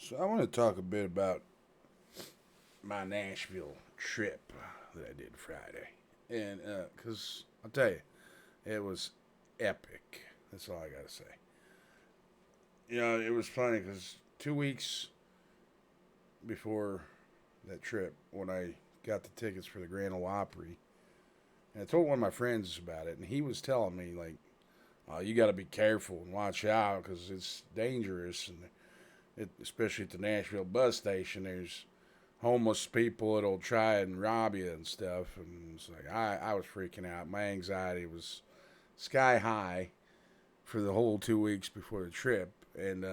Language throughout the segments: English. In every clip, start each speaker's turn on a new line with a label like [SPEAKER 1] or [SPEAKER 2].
[SPEAKER 1] So I want to talk a bit about my Nashville trip that I did Friday, and because I'll tell you, it was epic. That's all I gotta say. It was funny because 2 weeks before that trip, when I got the tickets for the Grand Ole Opry, and I told one of my friends about it, and he was telling me like, "Oh, you got to be careful and watch out because it's dangerous." And especially at the Nashville bus station, there's homeless people that'll try and rob you and stuff. And it's like I was freaking out. My anxiety was sky high for the whole 2 weeks before the trip. And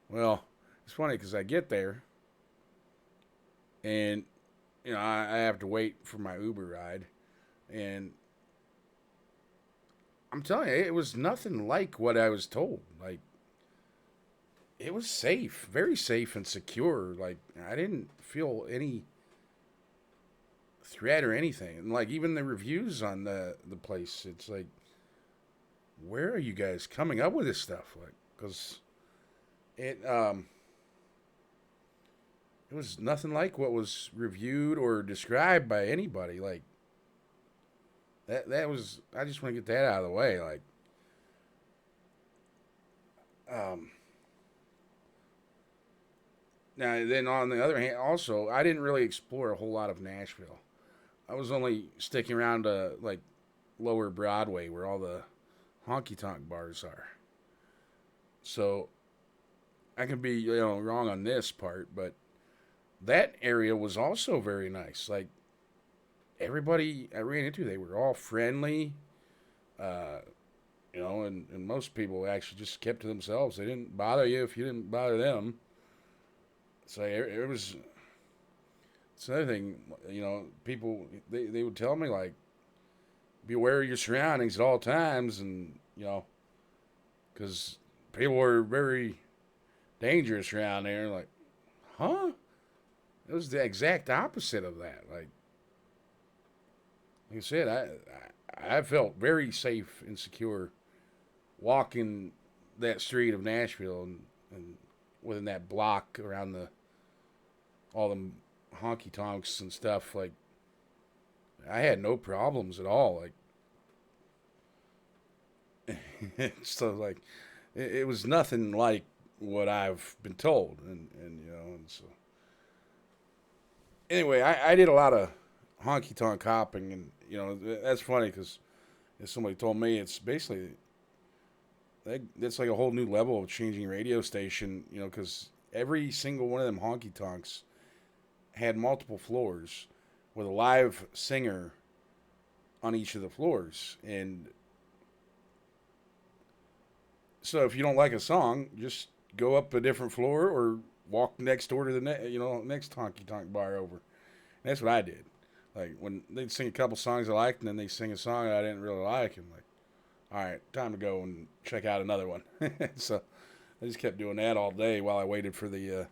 [SPEAKER 1] well, it's funny because I get there and I have to wait for my Uber ride, and I'm telling you, it was nothing like what I was told. Like it was safe, very safe and secure. Like I didn't feel any threat or anything. And like even the reviews on the place, it's like, where are you guys coming up with this stuff? Like, because it it was nothing like what was reviewed or described by anybody. Like that was. I just want to get that out of the way. Like, um, now then on the other hand, also I didn't really explore a whole lot of Nashville. I was only sticking around to like lower Broadway where all the honky tonk bars are. So I can be wrong on this part, but that area was also very nice. Like everybody I ran into, they were all friendly. Uh, and most people actually just kept to themselves. They didn't bother you if you didn't bother them. So it was. It's another thing. People they would tell me like, be aware of your surroundings at all times, and because people were very dangerous around there. Like, huh? It was the exact opposite of that. Like I said, I felt very safe and secure walking that street of Nashville and within that block around the all the honky tonks and stuff. Like I had no problems at all. Like so, like it was nothing like what I've been told, and so anyway, I did a lot of honky tonk hopping, and that's funny because as somebody told me, it's basically that's like a whole new level of changing radio station, because every single one of them honky tonks had multiple floors with a live singer on each of the floors. And so if you don't like a song, just go up a different floor or walk next door to the next honky tonk bar over. And that's what I did. Like when they'd sing a couple songs I liked, and then they sing a song I didn't really like, and like, all right, time to go and check out another one. So I just kept doing that all day while I waited for the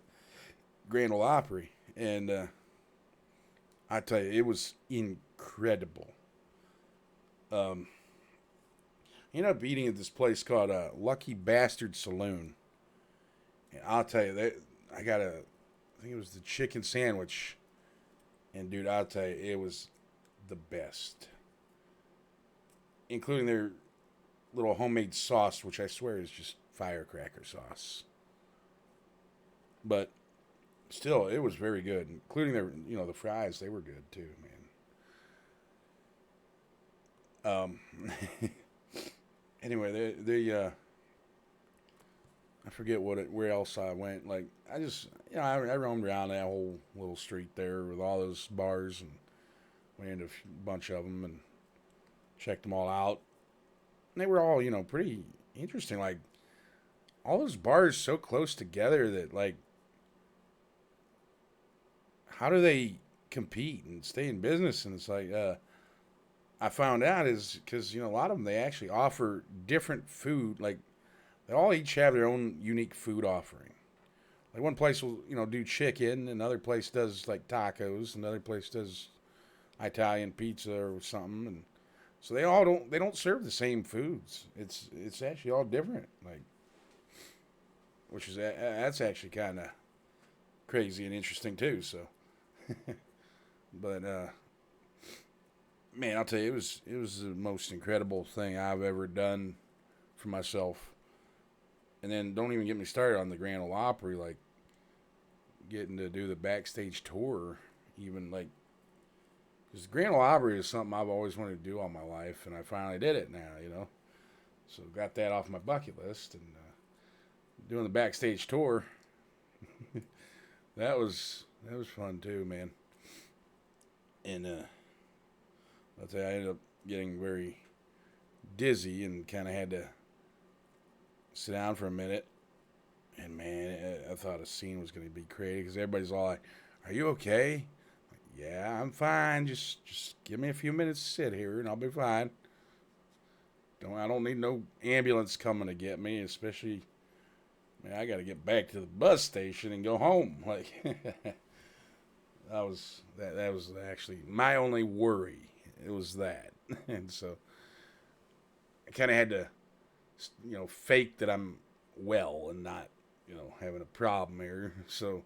[SPEAKER 1] Grand Ole Opry, and I tell you, it was incredible. Um, I ended up eating at this place called Lucky Bastard Saloon, and I'll tell you that I think it was the chicken sandwich, and dude, I'll tell you, it was the best, including their little homemade sauce, which I swear is just firecracker sauce. But still, it was very good, including their the fries. They were good too, man. Anyway, I forget where else I went. Like I just I roamed around that whole little street there with all those bars and went into a bunch of them and checked them all out. And they were all pretty interesting. Like all those bars so close together that like how do they compete and stay in business? And it's like I found out is because a lot of them they actually offer different food. Like they all each have their own unique food offering. Like one place will do chicken, another place does like tacos, another place does Italian pizza or something, and so they don't serve the same foods. It's actually all different. which is that's actually kind of crazy and interesting too. So, but man, I'll tell you, it was the most incredible thing I've ever done for myself. And then don't even get me started on the Grand Ole Opry, like getting to do the backstage tour, even like because the Grand Ole Opry is something I've always wanted to do all my life, and I finally did it now, So got that off my bucket list, and doing the backstage tour, that was fun too, man. And I'll tell you, I ended up getting very dizzy and kind of had to sit down for a minute. And man, I thought a scene was going to be crazy because everybody's all like, "Are you okay?" Like, yeah, I'm fine. Just give me a few minutes to sit here and I'll be fine. I don't need no ambulance coming to get me, especially. Man, I got to get back to the bus station and go home. Like that was actually my only worry. It was that, and so I kind of had to, fake that I'm well and not, having a problem here. So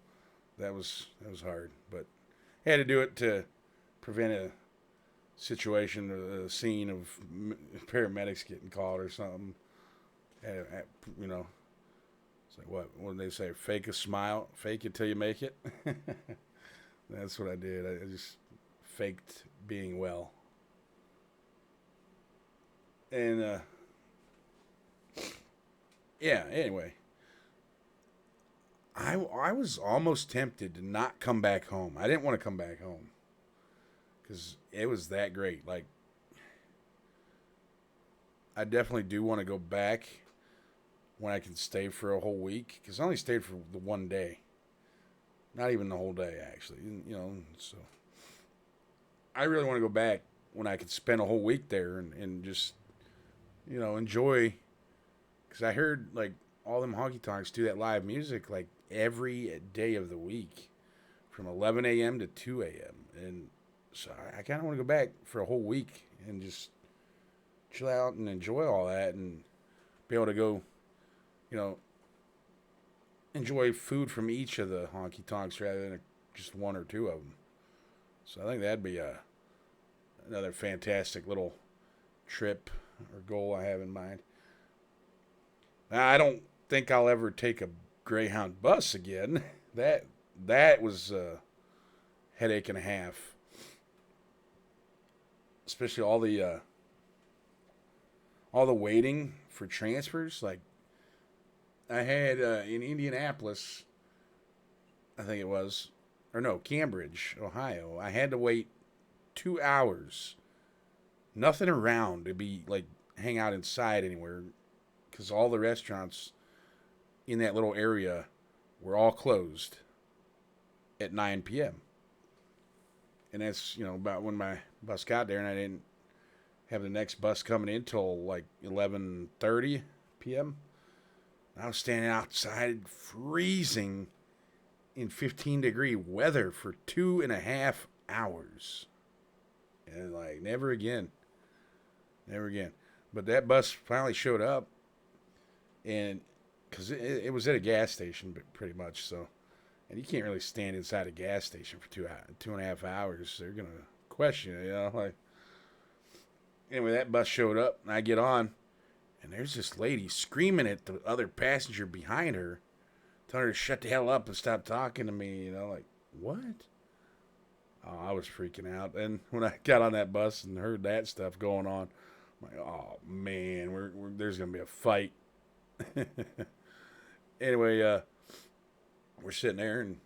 [SPEAKER 1] that was hard, but I had to do it to prevent a situation, a scene of paramedics getting called or something. It's like what do they say? Fake a smile, fake it till you make it. That's what I did. I just faked being well. And yeah. Anyway, I was almost tempted to not come back home. I didn't want to come back home because it was that great. Like, I definitely do want to go back when I can stay for a whole week, because I only stayed for the one day. Not even the whole day, actually. So I really want to go back when I could spend a whole week there and just, enjoy. Because I heard, like, all them honky tonks do that live music, like, every day of the week from 11 a.m. to 2 a.m. And so I kind of want to go back for a whole week and just chill out and enjoy all that and be able to go, enjoy food from each of the honky tonks rather than just one or two of them. So I think that'd be another fantastic little trip or goal I have in mind. Now, I don't think I'll ever take a Greyhound bus again. That was a headache and a half, especially all the waiting for transfers. Like, I had in Indianapolis, I think it was, or no, Cambridge, Ohio. I had to wait 2 hours, nothing around to be like hang out inside anywhere, because all the restaurants in that little area were all closed at 9 p.m. And that's about when my bus got there, and I didn't have the next bus coming in till like 11:30 p.m. I was standing outside freezing in 15-degree weather for 2.5 hours. And like, never again. Never again. But that bus finally showed up. And because it was at a gas station, but pretty much so. And you can't really stand inside a gas station for 2.5 hours. They're going to question it, like. Anyway, that bus showed up, and I get on. And there's this lady screaming at the other passenger behind her, telling her to shut the hell up and stop talking to me. Like, what? Oh, I was freaking out. And when I got on that bus and heard that stuff going on, I'm like, oh, man, there's going to be a fight. Anyway, we're sitting there, and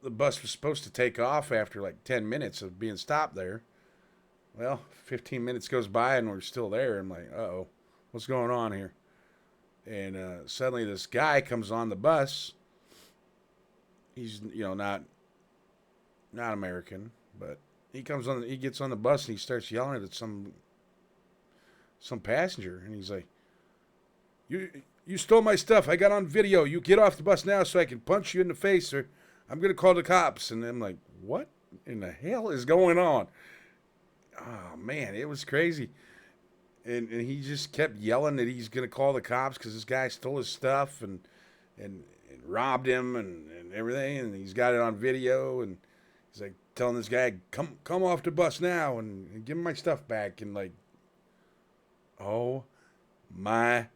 [SPEAKER 1] the bus was supposed to take off after like 10 minutes of being stopped there. Well, 15 minutes goes by and we're still there. I'm like, uh-oh, what's going on here? And suddenly this guy comes on the bus. He's, not American, but he gets on the bus and he starts yelling at some passenger. And he's like, you stole my stuff. I got on video. You get off the bus now so I can punch you in the face or I'm going to call the cops. And I'm like, what in the hell is going on? Oh, man, it was crazy. and he just kept yelling that he's gonna call the cops because this guy stole his stuff and robbed him and everything, and he's got it on video, and he's like telling this guy, come off the bus now and give him my stuff back, and like, oh my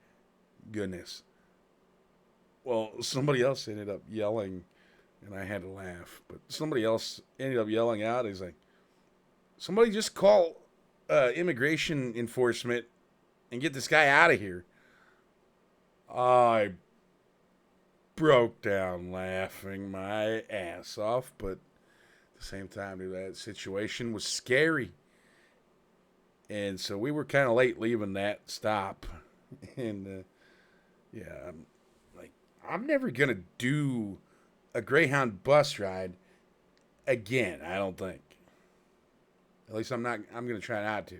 [SPEAKER 1] goodness. Well, somebody else ended up yelling, and I had to laugh, but somebody else ended up yelling out, he's like, somebody just call immigration enforcement and get this guy out of here. I broke down laughing my ass off, but at the same time, dude, that situation was scary. And so we were kind of late leaving that stop. And yeah, I'm never going to do a Greyhound bus ride again, I don't think. At least I'm going to try not to.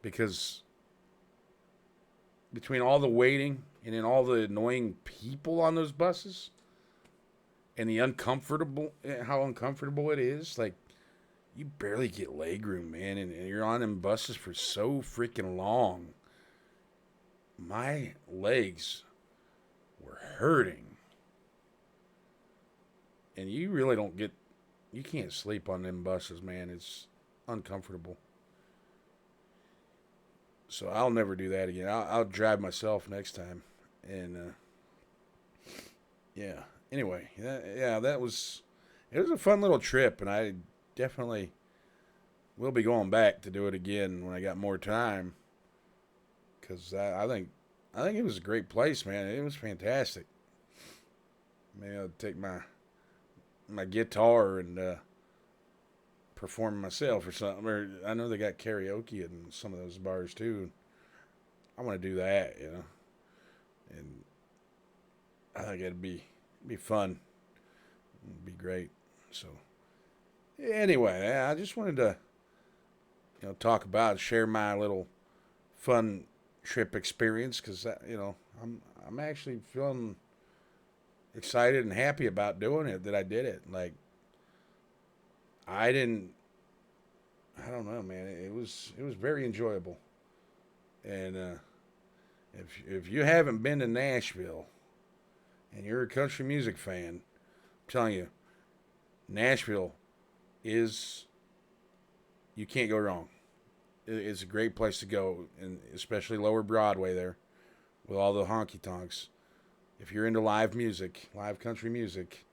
[SPEAKER 1] Because between all the waiting and then all the annoying people on those buses and the how uncomfortable it is, like, you barely get leg room, man, and you're on them buses for so freaking long. My legs were hurting. And you really you can't sleep on them buses, man. It's uncomfortable. So I'll never do that again. I'll drive myself next time. And yeah. Anyway, it was a fun little trip, and I definitely will be going back to do it again when I got more time. Because I think it was a great place, man. It was fantastic. Maybe I'll take my guitar and perform myself or something. Or I know they got karaoke in some of those bars too. I want to do that, and I think it'd be fun. It'd be great. So anyway, I just wanted to talk about, share my little fun trip experience, because I'm actually feeling excited and happy about doing it, that I did it. Like, I don't know, man. It was very enjoyable. And if you haven't been to Nashville and you're a country music fan, I'm telling you, Nashville is, you can't go wrong. It's a great place to go, and especially Lower Broadway there with all the honky tonks. If you're into live music, live country music,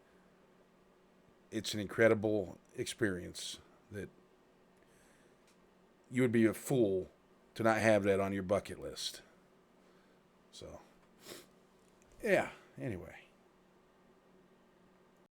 [SPEAKER 1] it's an incredible experience that you would be a fool to not have that on your bucket list. So, yeah, anyway.